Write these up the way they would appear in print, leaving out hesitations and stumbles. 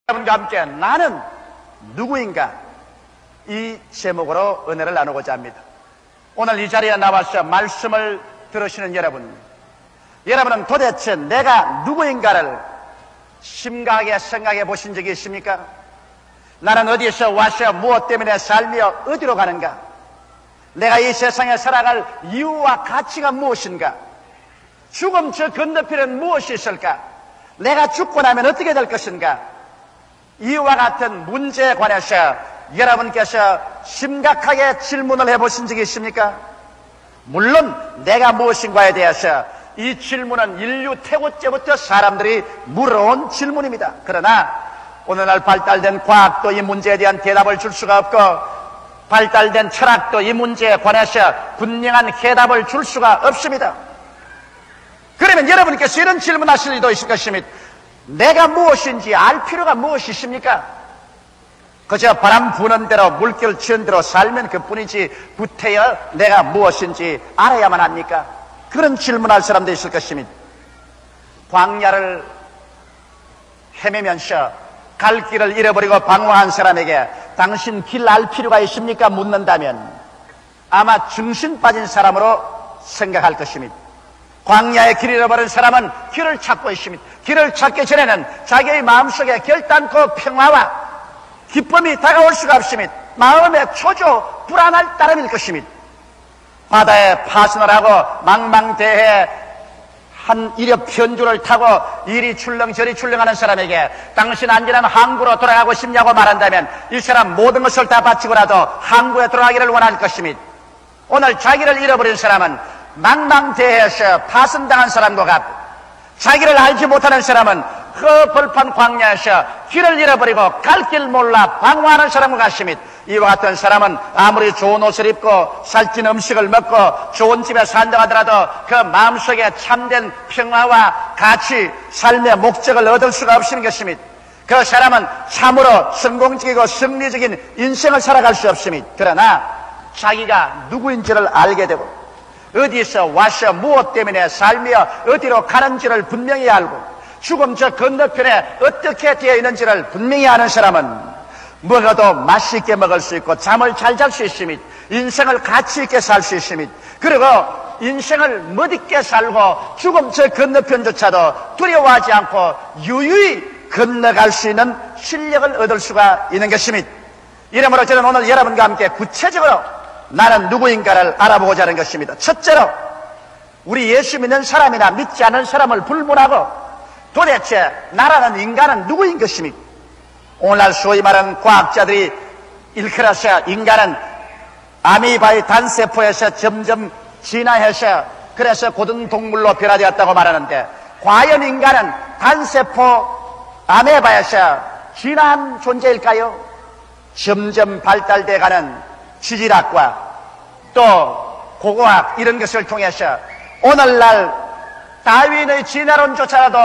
여러분과 함께 나는 누구인가 이 제목으로 은혜를 나누고자 합니다. 오늘 이 자리에 나와서 말씀을 들으시는 여러분은 도대체 내가 누구인가를 심각하게 생각해 보신 적이 있습니까? 나는 어디서 와서 무엇 때문에 살며 어디로 가는가? 내가 이 세상에 살아갈 이유와 가치가 무엇인가? 죽음 저 건너편엔 무엇이 있을까? 내가 죽고 나면 어떻게 될 것인가? 이와 같은 문제에 관해서 여러분께서 심각하게 질문을 해보신 적이 있습니까? 물론 내가 무엇인가에 대해서 이 질문은 인류 태고 때부터 사람들이 물어온 질문입니다. 그러나 오늘날 발달된 과학도 이 문제에 대한 대답을 줄 수가 없고 발달된 철학도 이 문제에 관해서 분명한 해답을 줄 수가 없습니다. 그러면 여러분께서 이런 질문하실 리도 있을 것입니다. 내가 무엇인지 알 필요가 무엇이 있습니까? 그저 바람 부는 대로 물결 치는 대로 살면 그뿐이지 구태여 내가 무엇인지 알아야만 합니까? 그런 질문할 사람도 있을 것입니다. 광야를 헤매면서 갈 길을 잃어버리고 방황한 사람에게 당신 길 알 필요가 있습니까? 묻는다면 아마 정신 빠진 사람으로 생각할 것입니다. 광야에 길 잃어버린 사람은 길을 찾고 있습니다. 길을 찾기 전에는 자기의 마음속에 결단코 평화와 기쁨이 다가올 수가 없습니다. 마음의 초조, 불안할 따름일 것입니다. 바다에 파선을 하고 망망대해에 한 이력 편주를 타고 이리 출렁 저리 출렁하는 사람에게 당신 안전한 항구로 돌아가고 싶냐고 말한다면 이 사람 모든 것을 다 바치고라도 항구에 돌아가기를 원할 것입니다. 오늘 자기를 잃어버린 사람은 망망대해에서 파선당한 사람과 같고 자기를 알지 못하는 사람은 허벌판 광야에서 길을 잃어버리고 갈 길 몰라 방황하는 사람과 같습니다. 이와 같은 사람은 아무리 좋은 옷을 입고 살찐 음식을 먹고 좋은 집에 산다고 하더라도 그 마음속에 참된 평화와 가치, 삶의 목적을 얻을 수가 없는 것입니다. 그 사람은 참으로 성공적이고 승리적인 인생을 살아갈 수 없습니다. 그러나 자기가 누구인지를 알게 되고 어디서 와서 무엇 때문에 살며 어디로 가는지를 분명히 알고 죽음 저 건너편에 어떻게 되어 있는지를 분명히 아는 사람은 먹어도 맛있게 먹을 수 있고 잠을 잘 잘 수 있습니다. 인생을 가치 있게 살 수 있습니다. 그리고 인생을 멋있게 살고 죽음 저 건너편조차도 두려워하지 않고 유유히 건너갈 수 있는 실력을 얻을 수가 있는 것입니다. 이러므로 저는 오늘 여러분과 함께 구체적으로 나는 누구인가를 알아보고자 하는 것입니다. 첫째로 우리 예수 믿는 사람이나 믿지 않는 사람을 불문하고 도대체 나라는 인간은 누구인 것입니까? 오늘날 소위 말하는 과학자들이 일컬어서 인간은 아미바의 단세포에서 점점 진화해서 그래서 고등동물로 변화되었다고 말하는데 과연 인간은 단세포 아메바에서 진화한 존재일까요? 점점 발달돼가는 지질학과 또 고고학 이런 것을 통해서 오늘날 다윈의 진화론조차도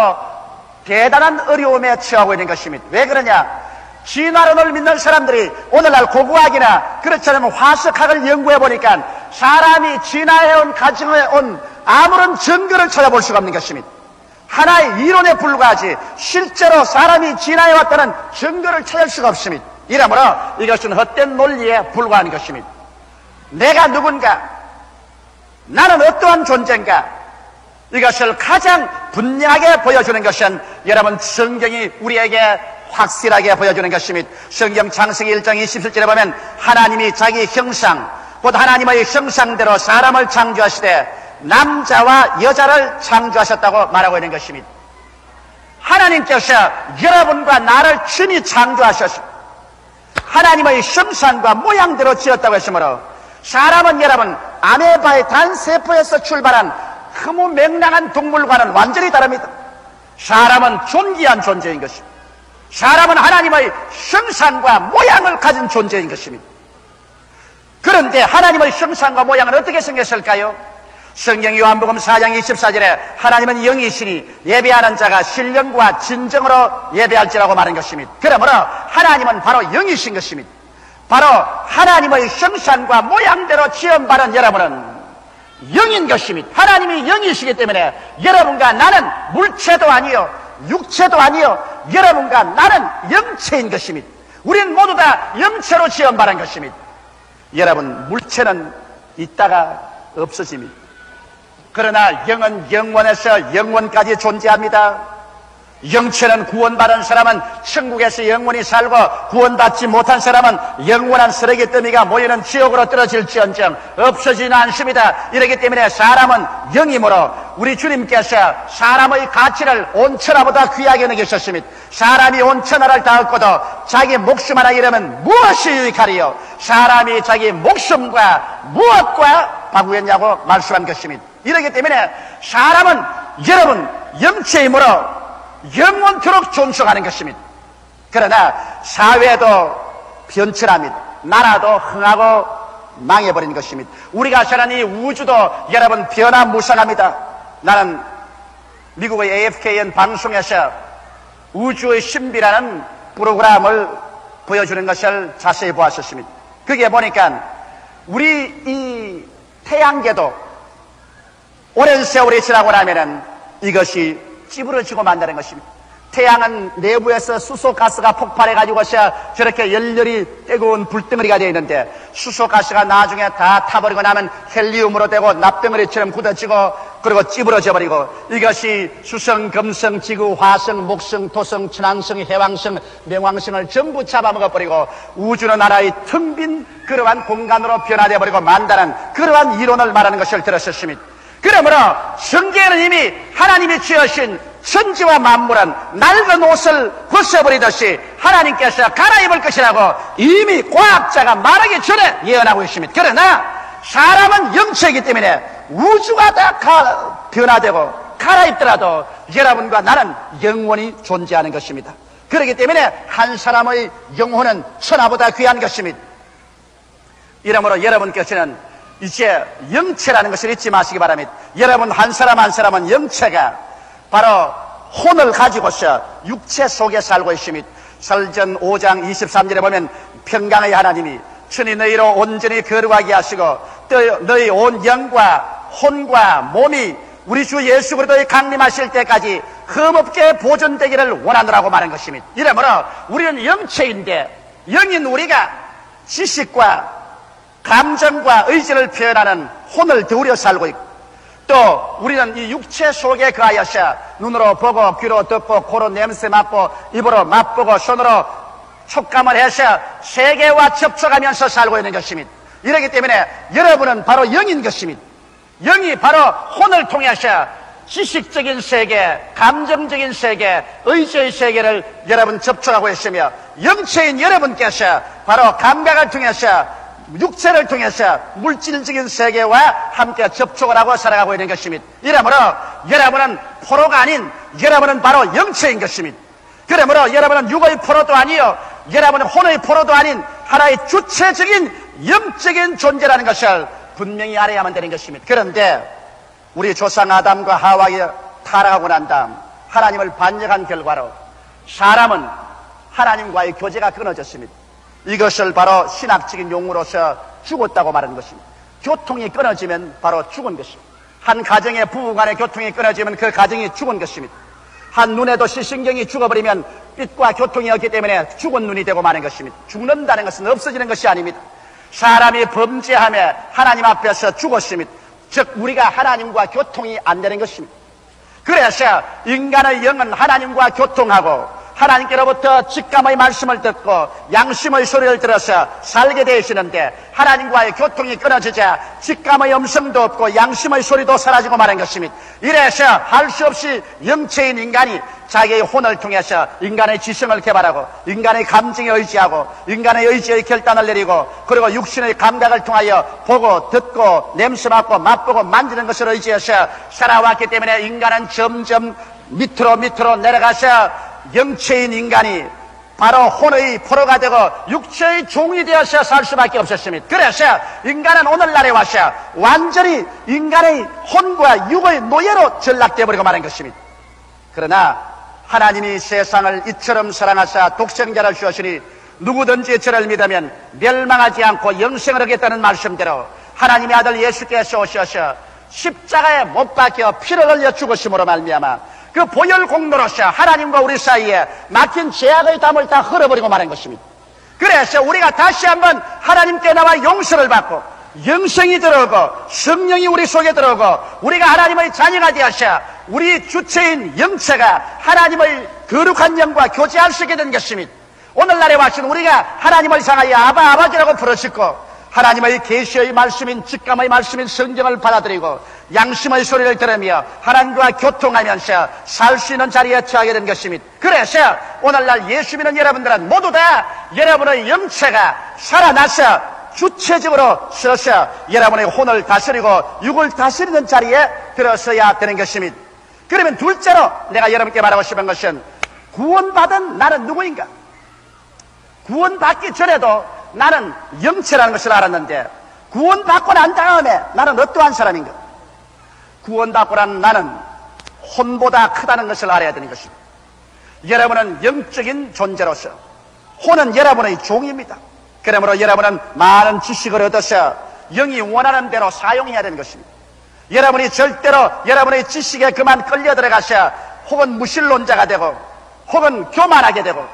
대단한 어려움에 처하고 있는 것입니다. 왜 그러냐? 진화론을 믿는 사람들이 오늘날 고고학이나 그렇지 않으면 화석학을 연구해 보니까 사람이 진화해온 가정에 온 아무런 증거를 찾아볼 수가 없는 것입니다. 하나의 이론에 불과하지 실제로 사람이 진화해왔다는 증거를 찾을 수가 없습니다. 이러므로 이것은 헛된 논리에 불과한 것입니다. 내가 누군가? 나는 어떠한 존재인가? 이것을 가장 분명하게 보여주는 것은 여러분 성경이 우리에게 확실하게 보여주는 것입니다. 성경 창세기 1장 27절에 보면 하나님이 자기 형상 곧 하나님의 형상대로 사람을 창조하시되 남자와 여자를 창조하셨다고 말하고 있는 것입니다. 하나님께서 여러분과 나를 친히 창조하셨습니다. 하나님의 형상과 모양대로 지었다고 했으므로 사람은 여러분 아메바의 단세포에서 출발한 흐무맹랑한 동물과는 완전히 다릅니다. 사람은 존귀한 존재인 것입니다. 사람은 하나님의 형상과 모양을 가진 존재인 것입니다. 그런데 하나님의 형상과 모양은 어떻게 생겼을까요? 성경 요한복음 4장 24절에 하나님은 영이시니 예배하는 자가 신령과 진정으로 예배할지라고 말한 것입니다. 그러므로 하나님은 바로 영이신 것입니다. 바로 하나님의 형상과 모양대로 지음받은 여러분은 영인 것입니다. 하나님이 영이시기 때문에 여러분과 나는 물체도 아니요 육체도 아니요 여러분과 나는 영체인 것입니다. 우리는 모두 다 영체로 지원받은 것입니다. 여러분, 물체는 있다가 없어집니다. 그러나 영은 영원에서 영원까지 존재합니다. 영체는 구원받은 사람은 천국에서 영원히 살고, 구원받지 못한 사람은 영원한 쓰레기 더미가 모이는 지옥으로 떨어질지언정 없어지지는 않습니다. 이렇기 때문에 사람은 영이므로 우리 주님께서 사람의 가치를 온 천하보다 귀하게 여기셨습니다. 사람이 온 천하를 다 얻고도 자기 목숨 하나 잃으면 무엇이 유익하리요? 사람이 자기 목숨과 무엇과 바꾸겠냐고 말씀한 것입니다. 이렇기 때문에 사람은 여러분 영체이므로 영원토록 존속하는 것입니다. 그러나 사회도 변천합니다. 나라도 흥하고 망해버린 것입니다. 우리가 사는 이 우주도 여러분 변화무쌍합니다. 나는 미국의 AFKN 방송에서 우주의 신비라는 프로그램을 보여주는 것을 자세히 보았었습니다. 그게 보니까 우리 이 태양계도 오랜 세월이 지나고 나면은 이것이 찌부러지고 만다는 것입니다. 태양은 내부에서 수소가스가 폭발해가지고서 저렇게 열렬히 뜨거운 불덩어리가 되어 있는데, 수소가스가 나중에 다 타버리고 나면 헬리움으로 되고 납덩어리처럼 굳어지고 그리고 찌부러져 버리고, 이것이 수성, 금성, 지구, 화성, 목성, 토성, 천왕성, 해왕성, 명왕성을 전부 잡아먹어버리고 우주는 하나의 텅 빈 그러한 공간으로 변화되어 버리고 만다는 그러한 이론을 말하는 것을 들었었습니다. 그러므로 성경에는 이미 하나님이 지으신 천지와 만물은 낡은 옷을 벗어버리듯이 하나님께서 갈아입을 것이라고 이미 과학자가 말하기 전에 예언하고 있습니다. 그러나 사람은 영체이기 때문에 우주가 다 변화되고 갈아입더라도 여러분과 나는 영원히 존재하는 것입니다. 그렇기 때문에 한 사람의 영혼은 천하보다 귀한 것입니다. 이러므로 여러분께서는 이제 영체라는 것을 잊지 마시기 바랍니다. 여러분 한 사람 한 사람은 영체가 바로 혼을 가지고서 육체 속에 살고 있습니다. 설전 5장 23절에 보면 평강의 하나님이 천이 너희로 온전히 거룩하게 하시고 또 너희 온 영과 혼과 몸이 우리 주 예수 그리스도의 강림하실 때까지 흠없게 보존되기를 원하노라고 말한 것입니다. 이러므로 우리는 영체인데 영인 우리가 지식과 감정과 의지를 표현하는 혼을 드우려 살고 있고, 또 우리는 이 육체 속에 거하여서 눈으로 보고 귀로 듣고 코로 냄새 맡고 입으로 맛보고 손으로 촉감을 해서 세계와 접촉하면서 살고 있는 것입니다. 이렇기 때문에 여러분은 바로 영인 것입니다. 영이 바로 혼을 통해서 지식적인 세계, 감정적인 세계, 의지의 세계를 여러분 접촉하고 있으며, 영체인 여러분께서 바로 감각을 통해서 육체를 통해서 물질적인 세계와 함께 접촉을 하고 살아가고 있는 것입니다. 이러므로 여러분은 포로가 아닌 여러분은 바로 영체인 것입니다. 그러므로 여러분은 육의 포로도 아니요 여러분은 혼의 포로도 아닌 하나의 주체적인 영적인 존재라는 것을 분명히 알아야만 되는 것입니다. 그런데 우리 조상 아담과 하와가 타락하고 난 다음 하나님을 반역한 결과로 사람은 하나님과의 교제가 끊어졌습니다. 이것을 바로 신학적인 용어로서 죽었다고 말하는 것입니다. 교통이 끊어지면 바로 죽은 것입니다. 한 가정의 부부간의 교통이 끊어지면 그 가정이 죽은 것입니다. 한 눈에도 시신경이 죽어버리면 빛과 교통이 없기 때문에 죽은 눈이 되고 마는 것입니다. 죽는다는 것은 없어지는 것이 아닙니다. 사람이 범죄하며 하나님 앞에서 죽었습니다. 즉 우리가 하나님과 교통이 안 되는 것입니다. 그래서 인간의 영은 하나님과 교통하고 하나님께로부터 직감의 말씀을 듣고 양심의 소리를 들어서 살게 되시는데, 하나님과의 교통이 끊어지자 직감의 음성도 없고 양심의 소리도 사라지고 마는 것입니다. 이래서 할 수 없이 영체인 인간이 자기의 혼을 통해서 인간의 지성을 개발하고 인간의 감정에 의지하고 인간의 의지의 결단을 내리고 그리고 육신의 감각을 통하여 보고 듣고 냄새 맡고 맛보고 만지는 것을 의지해서 살아왔기 때문에 인간은 점점 밑으로 내려가서 영체인 인간이 바로 혼의 포로가 되고 육체의 종이 되어서 살 수밖에 없었습니다. 그래서 인간은 오늘날에 와서 완전히 인간의 혼과 육의 노예로 전락되어 버리고 마는 것입니다. 그러나 하나님이 세상을 이처럼 사랑하사 독생자를 주었으니 누구든지 저를 믿으면 멸망하지 않고 영생을 얻겠다는 말씀대로 하나님의 아들 예수께서 오셔서 십자가에 못 박혀 피를 흘려 죽으심으로 말미암아 그 보혈 공로로서 하나님과 우리 사이에 막힌 죄악의 담을 다 흘러버리고 말한 것입니다. 그래서 우리가 다시 한번 하나님께 나와 용서를 받고 영생이 들어오고 성령이 우리 속에 들어오고 우리가 하나님의 자녀가 되어서 우리 주체인 영체가 하나님의 거룩한 영과 교제할 수 있게 된 것입니다. 오늘날에 와신 우리가 하나님을 향하여 아바 아버지라고 부르짖고 하나님의 계시의 말씀인 직감의 말씀인 성경을 받아들이고 양심의 소리를 들으며 하나님과 교통하면서 살 수 있는 자리에 처하게 된 것입니다. 그래서 오늘날 예수 믿는 여러분들은 모두 다 여러분의 영체가 살아나서 주체적으로 서서 여러분의 혼을 다스리고 육을 다스리는 자리에 들어서야 되는 것입니다. 그러면 둘째로 내가 여러분께 말하고 싶은 것은 구원받은 나는 누구인가? 구원받기 전에도 나는 영체라는 것을 알았는데 구원받고 난 다음에 나는 어떠한 사람인가? 구원받고 난 나는 혼보다 크다는 것을 알아야 되는 것입니다. 여러분은 영적인 존재로서 혼은 여러분의 종입니다. 그러므로 여러분은 많은 지식을 얻어서 영이 원하는 대로 사용해야 되는 것입니다. 여러분이 절대로 여러분의 지식에 그만 끌려 들어가서 혹은 무신론자가 되고 혹은 교만하게 되고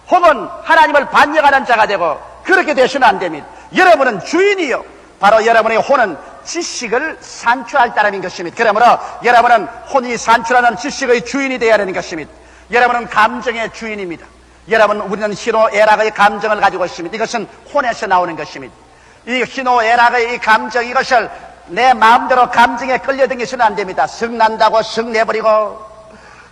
혹은 하나님을 반역하는 자가 되고 그렇게 되시면 안 됩니다. 여러분은 주인이요 바로 여러분의 혼은 지식을 산출할 따름인 것입니다. 그러므로 여러분은 혼이 산출하는 지식의 주인이 되어야 하는 것입니다. 여러분은 감정의 주인입니다. 여러분, 우리는 희노애락의 감정을 가지고 있습니다. 이것은 혼에서 나오는 것입니다. 이 희노애락의 이 감정, 이것을 내 마음대로 감정에 끌려다니서는 안 됩니다. 성난다고 성내버리고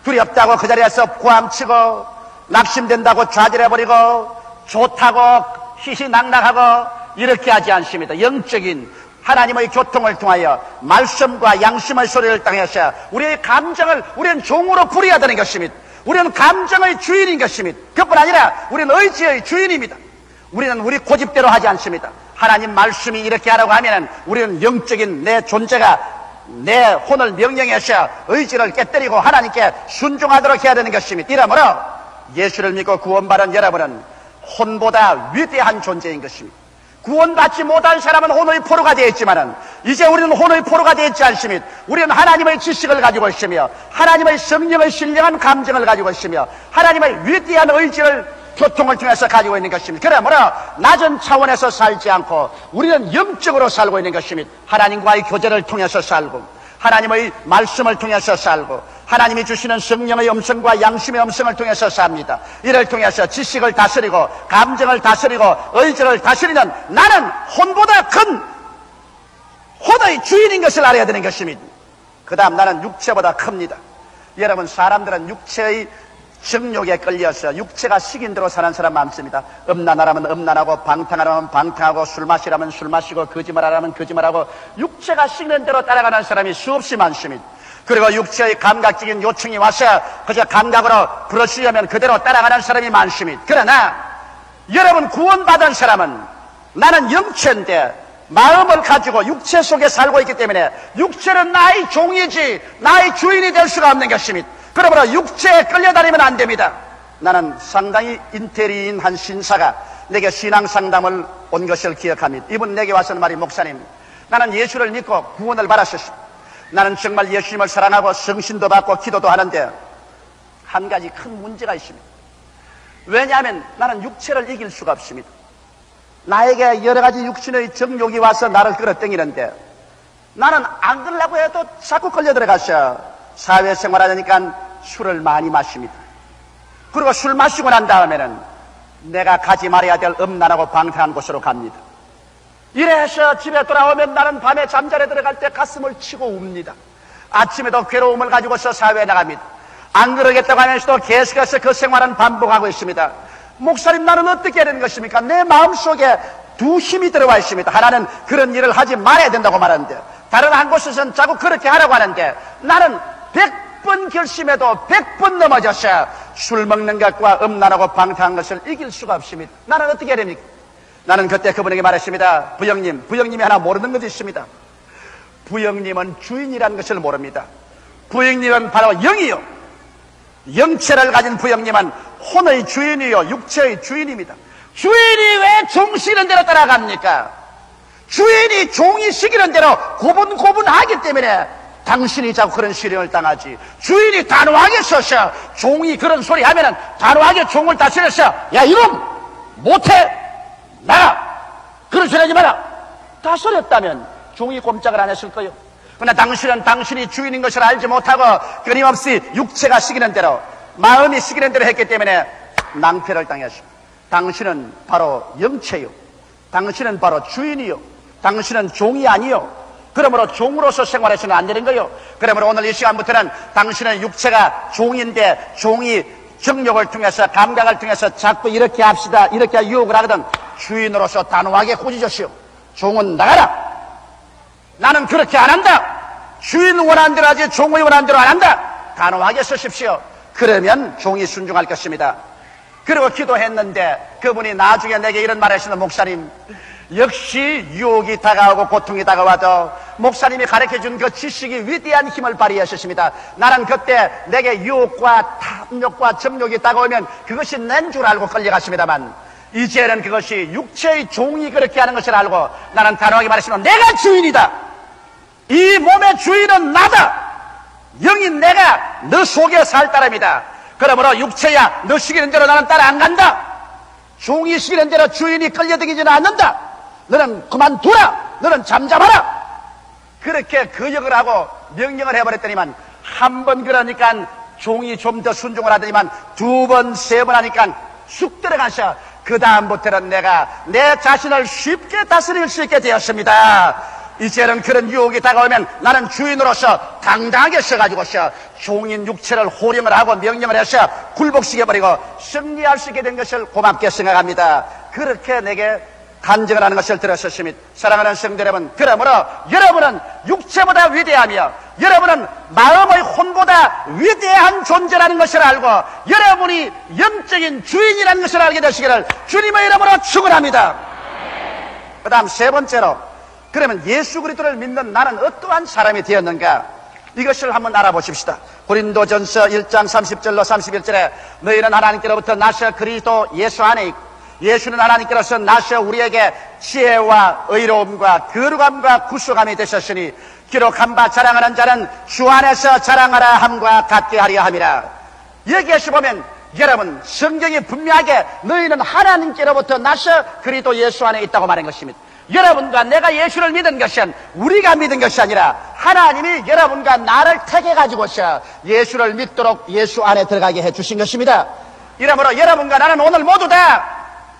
두렵다고 그 자리에서 고함치고 낙심된다고 좌절해버리고 좋다고 희희낙낙하고 이렇게 하지 않습니다. 영적인 하나님의 교통을 통하여 말씀과 양심의 소리를 당해서 우리의 감정을 우리는 종으로 부려야 되는 것입니다. 우리는 감정의 주인인 것입니다. 그뿐 아니라 우리는 의지의 주인입니다. 우리는 우리 고집대로 하지 않습니다. 하나님 말씀이 이렇게 하라고 하면 우리는 영적인 내 존재가 내 혼을 명령해서 의지를 깨뜨리고 하나님께 순종하도록 해야 되는 것입니다. 이러므로 예수를 믿고 구원받은 여러분은 혼보다 위대한 존재인 것입니다. 구원받지 못한 사람은 혼의 포로가 되어 있지만은 이제 우리는 혼의 포로가 되어 있지 않습니다. 우리는 하나님의 지식을 가지고 있으며 하나님의 성령의 신령한 감정을 가지고 있으며 하나님의 위대한 의지를 교통을 통해서 가지고 있는 것입니다. 그러므로 낮은 차원에서 살지 않고 우리는 영적으로 살고 있는 것입니다. 하나님과의 교제를 통해서 살고 하나님의 말씀을 통해서 살고 하나님이 주시는 성령의 음성과 양심의 음성을 통해서 삽니다. 이를 통해서 지식을 다스리고 감정을 다스리고 의지를 다스리는 나는 혼보다 큰 혼의 주인인 것을 알아야 되는 것입니다. 그 다음 나는 육체보다 큽니다. 여러분, 사람들은 육체의 정욕에 끌려서 육체가 시킨 대로 사는 사람 많습니다. 음란하라면 음란하고 방탕하라면 방탕하고 술 마시라면 술 마시고 거짓말하라면 거짓말하고 육체가 시키는 대로 따라가는 사람이 수없이 많습니다. 그리고 육체의 감각적인 요청이 와서 그저 감각으로 부르시려면 그대로 따라가는 사람이 많습니다. 그러나 여러분, 구원받은 사람은 나는 영체인데 마음을 가지고 육체 속에 살고 있기 때문에 육체는 나의 종이지 나의 주인이 될 수가 없는 것입니다. 그러므로 육체에 끌려다니면 안 됩니다. 나는 상당히 인테리인 한 신사가 내게 신앙 상담을 온 것을 기억합니다. 이분 내게 와서는 말이, 목사님, 나는 예수를 믿고 구원을 받았습니다. 나는 정말 예수님을 사랑하고 성신도 받고 기도도 하는데 한 가지 큰 문제가 있습니다. 왜냐하면 나는 육체를 이길 수가 없습니다. 나에게 여러 가지 육신의 정욕이 와서 나를 끌어당기는데 나는 안 그러려고 해도 자꾸 끌려 들어가서 사회생활 하니까 술을 많이 마십니다. 그리고 술 마시고 난 다음에는 내가 가지 말아야 될 음란하고 방탕한 곳으로 갑니다. 이래서 집에 돌아오면 나는 밤에 잠자리에 들어갈 때 가슴을 치고 웁니다. 아침에도 괴로움을 가지고서 사회에 나갑니다. 안 그러겠다고 하면서도 계속해서 그 생활은 반복하고 있습니다. 목사님, 나는 어떻게 해야 되는 것입니까? 내 마음속에 두 힘이 들어와 있습니다. 하나는 그런 일을 하지 말아야 된다고 말하는데 다른 한 곳에서는 자꾸 그렇게 하라고 하는데 나는 100번 결심해도 100번 넘어져서 술 먹는 것과 음란하고 방탕한 것을 이길 수가 없습니다. 나는 어떻게 해야 됩니까? 나는 그때 그분에게 말했습니다. 부형님이 하나 모르는 것이 있습니다. 부형님은 주인이라는 것을 모릅니다. 부형님은 바로 영이요, 영체를 가진 부형님은 혼의 주인이요 육체의 주인입니다. 주인이 왜 종 시키는 대로 따라갑니까? 주인이 종이 시키는 대로 고분고분하기 때문에 당신이 자꾸 그런 시련을 당하지. 주인이 단호하게 서서 종이 그런 소리 하면은 단호하게 종을 다스려서 야 이놈 못해 나가 그런 소리 하지 마라. 다스렸다면 종이 꼼짝을 안 했을 거예요. 그러나 당신은 당신이 주인인 것을 알지 못하고 끊임없이 육체가 시키는 대로 마음이 시키는 대로 했기 때문에 낭패를 당했습니다. 당신은 바로 영체요, 당신은 바로 주인이요, 당신은 종이 아니요. 그러므로 종으로서 생활해서는 안 되는 거예요. 그러므로 오늘 이 시간부터는 당신은 육체가 종인데 종이 정욕을 통해서 감각을 통해서 자꾸 이렇게 합시다 이렇게 유혹을 하거든 주인으로서 단호하게 꾸짖으시오. 종은 나가라. 나는 그렇게 안 한다. 주인 원하는 대로 하지 종의 원하는 대로 안 한다. 단호하게 서십시오. 그러면 종이 순종할 것입니다. 그리고 기도했는데 그분이 나중에 내게 이런 말을 하시는 목사님, 역시 유혹이 다가오고 고통이 다가와도 목사님이 가르쳐준 그 지식이 위대한 힘을 발휘하셨습니다. 나는 그때 내게 유혹과 탐욕과 정욕이 다가오면 그것이 낸 줄 알고 끌려갔습니다만 이제는 그것이 육체의 종이 그렇게 하는 것을 알고 나는 단호하게 말했습니다. 내가 주인이다. 이 몸의 주인은 나다. 영이 내가 너 속에 살 따름이다. 그러므로 육체야 너 시키는 대로 나는 따라 안 간다. 종이 시키는 대로 주인이 끌려다니지는 않는다. 너는 그만두라. 너는 잠잠하라. 그렇게 거역을 하고 명령을 해버렸더니만 한 번 그러니까 종이 좀 더 순종을 하더니만 두 번, 세 번 하니까 쑥 들어가셔. 그 다음부터는 내가 내 자신을 쉽게 다스릴 수 있게 되었습니다. 이제는 그런 유혹이 다가오면 나는 주인으로서 당당하게 서가지고서 종인 육체를 호령을 하고 명령을 해서 굴복시켜버리고 승리할 수 있게 된 것을 고맙게 생각합니다. 그렇게 내게 간증을 하는 것을 들었습니다. 사랑하는 성도 여러분, 그러므로 여러분은 육체보다 위대하며 여러분은 마음의 혼보다 위대한 존재라는 것을 알고 여러분이 영적인 주인이라는 것을 알게 되시기를 주님의 이름으로 축원합니다. 그 다음 세 번째로, 그러면 예수 그리스도를 믿는 나는 어떠한 사람이 되었는가? 이것을 한번 알아보십시다. 고린도전서 1장 30절로 31절에 너희는 하나님께로부터 나셔 그리스도 예수 안에 있고 예수는 하나님께로서 나셔 우리에게 지혜와 의로움과 거룩함과 구속함이 되셨으니 기록한 바 자랑하는 자는 주 안에서 자랑하라 함과 같게 하려 함이라. 여기에서 보면 여러분 성경이 분명하게 너희는 하나님께로부터 나셔 그리스도 예수 안에 있다고 말한 것입니다. 여러분과 내가 예수를 믿은 것은 우리가 믿은 것이 아니라 하나님이 여러분과 나를 택해가지고서 예수를 믿도록 예수 안에 들어가게 해주신 것입니다. 이러므로 여러분과 나는 오늘 모두 다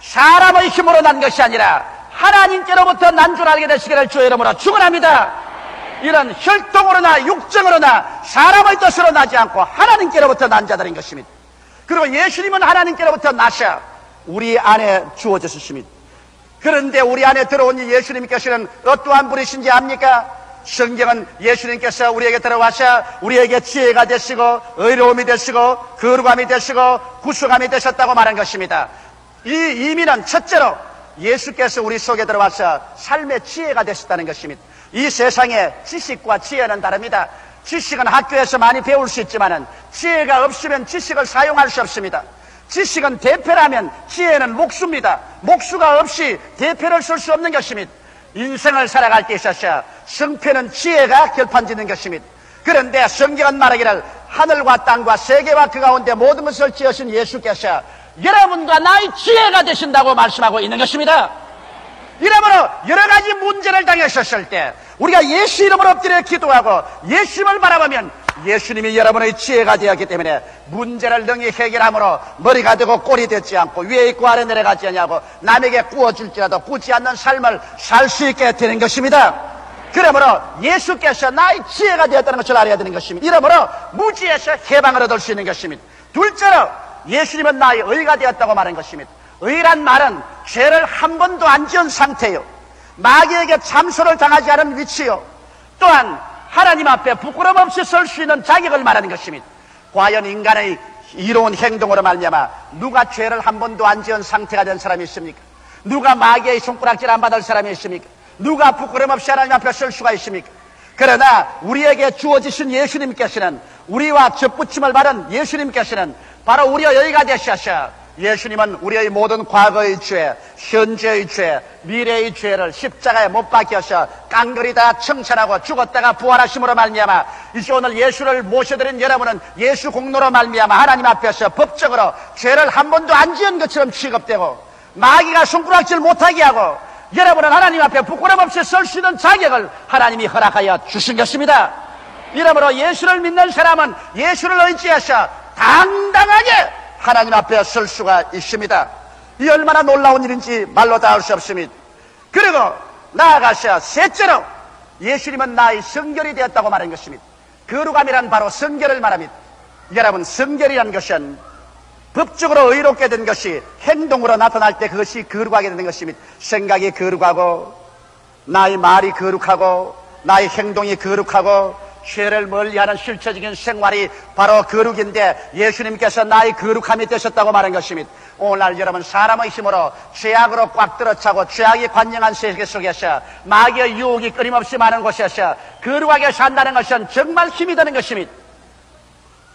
사람의 힘으로 난 것이 아니라 하나님께로부터 난 줄 알게 되시기를 주의 이름으로 축원합니다. 이런 혈통으로나 육정으로나 사람의 뜻으로 나지 않고 하나님께로부터 난 자들인 것입니다. 그리고 예수님은 하나님께로부터 나셔 우리 안에 주어졌습니다. 그런데 우리 안에 들어온 예수님께서는 어떠한 분이신지 압니까? 성경은 예수님께서 우리에게 들어와서 우리에게 지혜가 되시고 의로움이 되시고 거룩함이 되시고 구속함이 되셨다고 말한 것입니다. 이 의미는 첫째로 예수께서 우리 속에 들어와서 삶의 지혜가 되셨다는 것입니다. 이 세상에 지식과 지혜는 다릅니다. 지식은 학교에서 많이 배울 수 있지만은 지혜가 없으면 지식을 사용할 수 없습니다. 지식은 대표라면 지혜는 목수입니다. 목수가 없이 대표를 쓸 수 없는 것입니다. 인생을 살아갈 때 있어서 성패는 지혜가 결판짓는 것입니다. 그런데 성경은 말하기를 하늘과 땅과 세계와 그 가운데 모든 것을 지으신 예수께서 여러분과 나의 지혜가 되신다고 말씀하고 있는 것입니다. 이러므로 여러 가지 문제를 당하셨을 때 우리가 예수 이름으로 엎드려 기도하고 예수님을 바라보면 예수님이 여러분의 지혜가 되었기 때문에 문제를 능히 해결함으로 머리가 되고 꼴이 되지 않고 위에 있고 아래 내려가지 않냐고 남에게 구워줄지라도 굳지 않는 삶을 살 수 있게 되는 것입니다. 그러므로 예수께서 나의 지혜가 되었다는 것을 알아야 되는 것입니다. 이러므로 무지에서 해방을 얻을 수 있는 것입니다. 둘째로 예수님은 나의 의가 되었다고 말한 것입니다. 의란 말은 죄를 한 번도 안 지은 상태요, 마귀에게 참소를 당하지 않은 위치요, 또한 하나님 앞에 부끄럼 없이 설 수 있는 자격을 말하는 것입니다. 과연 인간의 이로운 행동으로 말미암아 누가 죄를 한 번도 안 지은 상태가 된 사람이 있습니까? 누가 마귀의 손가락질 안 받을 사람이 있습니까? 누가 부끄럼 없이 하나님 앞에 설 수가 있습니까? 그러나 우리에게 주어지신 예수님께서는, 우리와 접붙임을 받은 예수님께서는 바로 우리의 의가 되셔서 예수님은 우리의 모든 과거의 죄, 현재의 죄, 미래의 죄를 십자가에 못 박혀서 깡그리 다 청산하고 죽었다가 부활하심으로 말미암아 이제 오늘 예수를 모셔드린 여러분은 예수 공로로 말미암아 하나님 앞에서 법적으로 죄를 한 번도 안 지은 것처럼 취급되고 마귀가 손가락질 못하게 하고 여러분은 하나님 앞에 부끄럼 없이 설 수 있는 자격을 하나님이 허락하여 주신 것입니다. 이러므로 예수를 믿는 사람은 예수를 의지해서 당당하게 하나님 앞에 설 수가 있습니다. 이 얼마나 놀라운 일인지 말로 다 할 수 없습니다. 그리고 나아가서 셋째로 예수님은 나의 성결이 되었다고 말한 것입니다. 거룩함이란 바로 성결을 말합니다. 여러분, 성결이란 것은 법적으로 의롭게 된 것이 행동으로 나타날 때 그것이 거룩하게 되는 것입니다. 생각이 거룩하고 나의 말이 거룩하고 나의 행동이 거룩하고 죄를 멀리하는 실체적인 생활이 바로 거룩인데 예수님께서 나의 거룩함이 되셨다고 말한 것입니다. 오늘날 여러분, 사람의 힘으로 죄악으로 꽉 들어차고 죄악이 관영한 세계 속에서 마귀의 유혹이 끊임없이 많은 곳에서 거룩하게 산다는 것은 정말 힘이 드는 것입니다.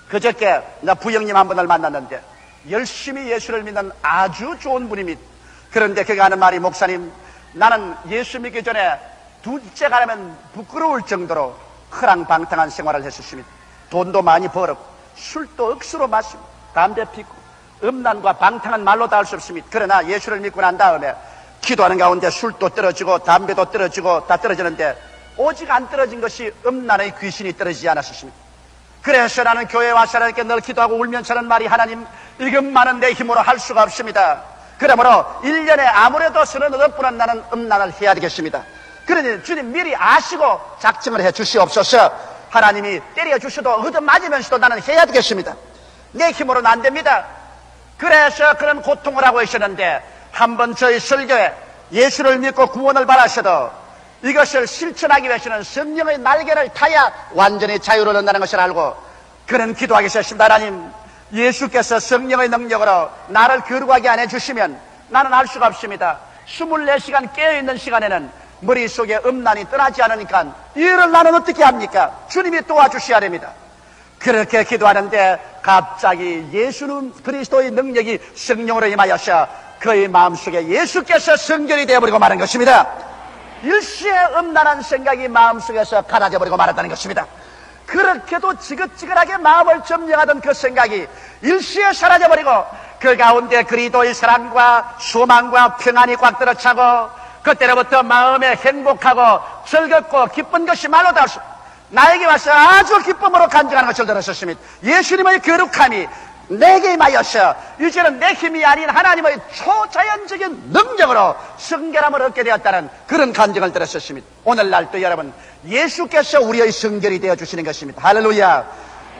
그저께 나 부형님 한 분을 만났는데 열심히 예수를 믿는 아주 좋은 분입니다. 그런데 그가 하는 말이, 목사님, 나는 예수 믿기 전에 둘째 가려면 부끄러울 정도로 허랑방탕한 생활을 했었습니다. 돈도 많이 벌었고 술도 억수로 마시고 담배 피고 음란과 방탕한 말로 다 할 수 없습니다. 그러나 예수를 믿고 난 다음에 기도하는 가운데 술도 떨어지고 담배도 떨어지고 다 떨어지는데 오직 안 떨어진 것이 음란의 귀신이 떨어지지 않았습니다. 그래서 나는 교회에 와서 하나님께 늘 기도하고 울면서 하는 말이, 하나님, 이것만은 내 힘으로 할 수가 없습니다. 그러므로 1년에 아무래도 38번은 나는 음란을 해야 되겠습니다. 그러니 주님 미리 아시고 작정을 해 주시옵소서. 하나님이 때려 주셔도 얻어맞으면서도 나는 해야 되겠습니다. 내 힘으로는 안 됩니다. 그래서 그런 고통을 하고 있었는데 한번 저희 설교에 예수를 믿고 구원을 받으셔도 이것을 실천하기 위해서는 성령의 날개를 타야 완전히 자유를 얻는다는 것을 알고 그런 기도하기 시작했습니다. 하나님, 예수께서 성령의 능력으로 나를 거룩하게 안 해주시면 나는 할 수가 없습니다. 24시간 깨어있는 시간에는 머릿속에 음란이 떠나지 않으니까 이를 나는 어떻게 합니까? 주님이 도와주셔야 됩니다. 그렇게 기도하는데 갑자기 예수는 그리스도의 능력이 성령으로 임하여서 그의 마음속에 예수께서 성결이 되어버리고 마는 것입니다. 일시에 음란한 생각이 마음속에서 가라져버리고 말았다는 것입니다. 그렇게도 지긋지긋하게 마음을 점령하던 그 생각이 일시에 사라져버리고 그 가운데 그리스도의 사랑과 소망과 평안이 꽉 들어차고 그때로부터 마음에 행복하고 즐겁고 기쁜 것이 말로 다 나에게 와서 아주 기쁨으로 간증하는 것을 들으셨습니다. 예수님의 거룩함이 내게 임하여서 이제는 내 힘이 아닌 하나님의 초자연적인 능력으로 성결함을 얻게 되었다는 그런 간증을 들으셨습니다. 오늘날 또 여러분, 예수께서 우리의 성결이 되어주시는 것입니다. 할렐루야.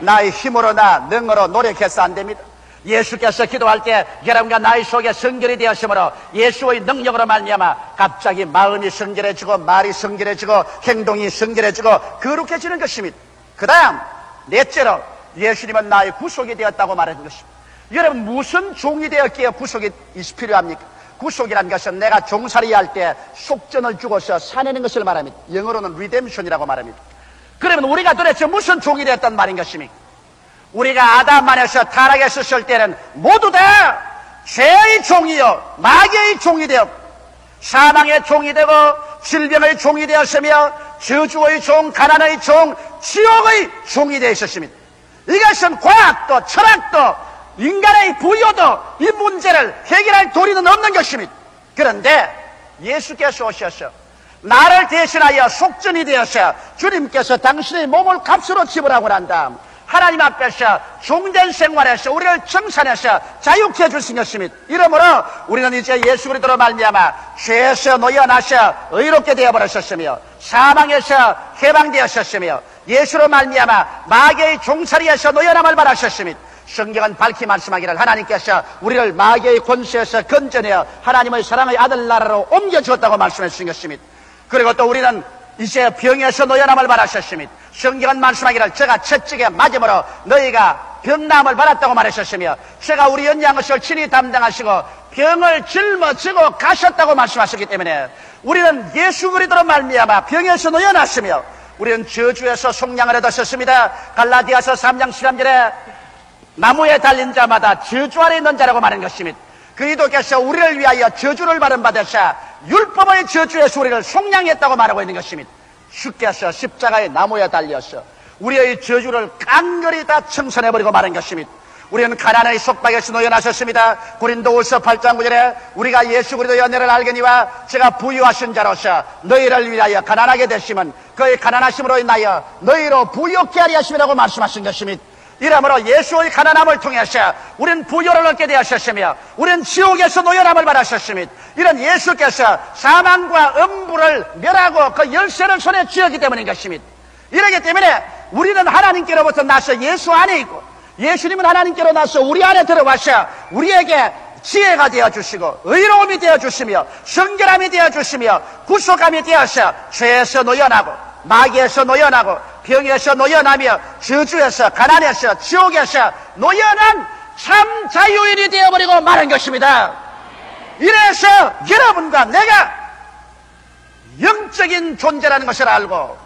나의 힘으로나 능으로 노력해서 안 됩니다. 예수께서 기도할 때 여러분과 나의 속에 성결이 되었으므로 예수의 능력으로 말미암아 갑자기 마음이 성결해지고 말이 성결해지고 행동이 성결해지고 거룩해지는 것입니다. 그 다음 넷째로 예수님은 나의 구속이 되었다고 말하는 것입니다. 여러분, 무슨 종이 되었기에 구속이 필요합니까? 구속이란 것은 내가 종살이 할 때 속전을 주고서 사내는 것을 말합니다. 영어로는 리뎀션이라고 말합니다. 그러면 우리가 도대체 무슨 종이 되었단 말인 것입니까? 우리가 아담 안에서 타락했었을 때는 모두 다 죄의 종이요 마귀의 종이 되었고 사망의 종이 되고 질병의 종이 되었으며 저주의 종, 가난의 종, 지옥의 종이 되어 있었습니다. 이것은 과학도 철학도 인간의 부여도 이 문제를 해결할 도리는 없는 것입니다. 그런데 예수께서 오셔서 나를 대신하여 속전이 되어서 주님께서 당신의 몸을 값으로 지불하고 난 다음 하나님 앞에서 종된 생활에서 우리를 청산해서 자유케 해주신 것입니다. 이러므로 우리는 이제 예수 그리스도로 말미암아 죄에서 놓여나서 의롭게 되어버렸었으며 사망에서 해방되었었으며 예수로 말미암아 마귀의 종살이에서 놓여남을 받았었습니다. 성경은 밝히 말씀하기를 하나님께서 우리를 마귀의 권세에서 건져내어 하나님의 사랑의 아들 나라로 옮겨주었다고 말씀해 주신 것입니다. 그리고 또 우리는 이제 병에서 놓여남을 받았었습니다. 성경은 말씀하기를 제가 채찍에 맞음으로 너희가 병남을 받았다고 말하셨으며 제가 우리 연약한 것을 친히 담당하시고 병을 짊어지고 가셨다고 말씀하셨기 때문에 우리는 예수 그리스도로 말미암아 병에서 놓여났으며 우리는 저주에서 속량을 얻었었습니다. 갈라디아서 3장 13절에 나무에 달린 자마다 저주 아래 있는 자라고 말하는 것입니다. 그리스도께서 우리를 위하여 저주를 받으셔 율법의 저주에서 우리를 속량했다고 말하고 있는 것입니다. 주께서 십자가의 나무에 달려서 우리의 저주를 깡그리 다 청산해버리고 말한 것입니다. 우리는 가난의 속박에서 놓여나셨습니다. 고린도후서 8장 9절에 우리가 예수 그리스도의 연애를 알거니와 제가 부유하신 자로서 너희를 위하여 가난하게 되시면 그의 가난하심으로 인하여 너희로 부유케 하리 하심이라고 말씀하신 것입니다. 이러므로 예수의 가난함을 통해서 우리는 부여를 얻게 되었으며 우리는 지옥에서 노연함을 받았습니다. 이런 예수께서 사망과 음부를 멸하고 그 열쇠를 손에 쥐었기 때문인 것입니다. 이러기 때문에 우리는 하나님께로부터 나서 예수 안에 있고 예수님은 하나님께로 나서 우리 안에 들어와서 우리에게 지혜가 되어주시고 의로움이 되어주시며 성결함이 되어주시며 구속함이 되어서 죄에서 노연하고 마귀에서 노연하고 병에서 노연하며 저주에서 가난에서 지옥에서 노연한 참 자유인이 되어버리고 말한 것입니다. 이래서 여러분과 내가 영적인 존재라는 것을 알고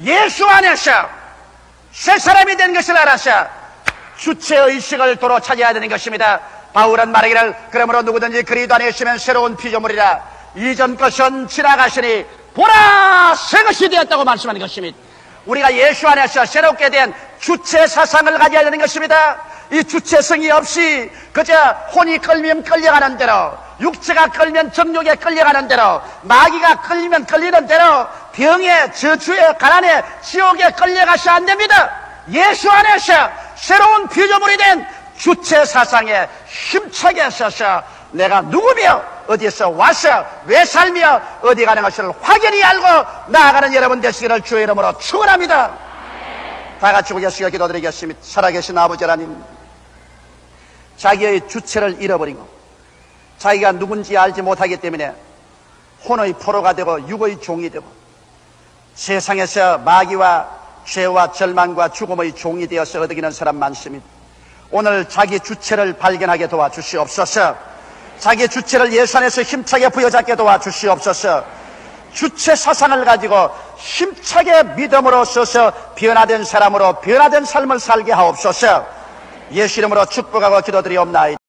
예수 안에서 새 사람이 된 것을 알아서 주체의식을 도로 찾아야 되는 것입니다. 바울은 말하기를 그러므로 누구든지 그리스도 안에 있으면 새로운 피조물이라 이전 것은 지나가시니 보라 새 것이 되었다고 말씀하는 것입니다. 우리가 예수 안에서 새롭게 된 주체 사상을 가져야 되는 것입니다. 이 주체성이 없이 그저 혼이 끌면 끌려가는 대로 육체가 끌면 정욕에 끌려가는 대로 마귀가 끌리면 끌리는 대로 병에 저주에 가난에 지옥에 끌려가시 안 됩니다. 예수 안에서 새로운 피조물이 된 주체 사상에 힘차게 서서 내가 누구며 어디에서 와서 왜 살며 어디 가는 것을 확연히 알고 나아가는 여러분 되시기를 주의 이름으로 축원합니다. 다 같이 고개숙여 기도드리겠습니다. 살아계신 아버지 하나님, 자기의 주체를 잃어버리고 자기가 누군지 알지 못하기 때문에 혼의 포로가 되고 육의 종이 되고 세상에서 마귀와 죄와 절망과 죽음의 종이 되어서 얻어기는 사람 많습니다. 오늘 자기 주체를 발견하게 도와주시옵소서. 자기 주체를 예수 안에서 힘차게 부여잡게 도와주시옵소서. 주체 사상을 가지고 힘차게 믿음으로 서서 변화된 사람으로 변화된 삶을 살게 하옵소서. 예수 이름으로 축복하고 기도드리옵나이다.